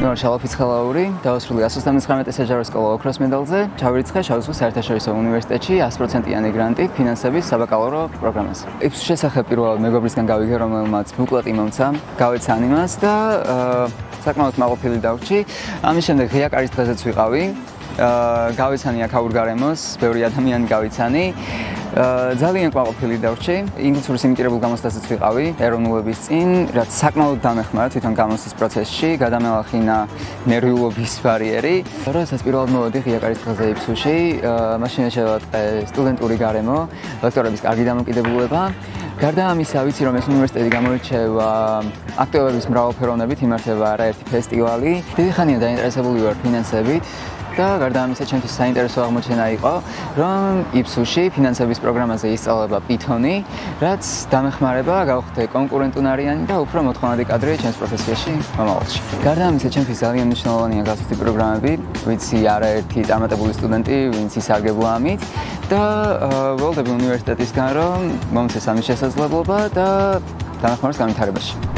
მე შალოფიცხელაური, დავასრულე 139 საჯარო სკოლა ოქროს მედალზე, ჩავირიცხე შავიზღვის საერთაშორისო უნივერსიტეტში 100%-იანი გრანტით ფინანსების საბაკალავრო პროგრამაზე. ის შესახებ პირველად მეგობრისგან გავიგე, რომელმაც ბუკლეტი მომცა, გავეცან იმას და საკმაოდ მაყოფილი დავრჩი. ამის შემდეგ ღია კარის დღეზეც ვიყავი. გავეცანი აქაურ გარემოს, ბევრი ადამიანი გავეცანი. ძალიან ყვაყოფილი დავრჩი. ინგლისურის იმიტირებულ გამოცდასაც ვიყავი ეროვნულების წინ, რაც საკმაოდ დამეხმარა თვითონ გამოცდის პროცესში, გადამელახინა ნერვიულობის ბარიერი. როდესაც პირველად მოვედი ღია კარის დღეზე იფსუში, მაშინ შევატყე სტუდენტური გარემო, ლექტორების კარგი დამოკიდებულება. გარდა ამისა, ვიცი რომ ეს უნივერსიტეტი გამოირჩევა აქტივობების მრავალფეროვნებით, იმართება არაერთი ფესტივალი. დიდი ხანია დაინტერესებული ვარ ფინანსებით. და გარდა ამისა, ჩემთვის საინტერესო აღმოჩენა იყო, რომ იფსუში ფინანსების პროგრამაზე ისწავლება Python-ი, რაც დამეხმარება გავხდე კონკურენტუნარიანი და უფრო მოთხოვნადი კადრი ჩემს პროფესიაში მომავალში. გარდა ამისა, ჩემთვის ძალიან მნიშვნელოვანია გასული პროგრამები, ვიცი არაერთი წარმატებული სტუდენტი, ვინც ისარგებლა ამით და ველოდები უნივერსიტეტისგან, რომ მომცეს ამის შესაძლებლობა და დამეხმაროს განვითარებაში.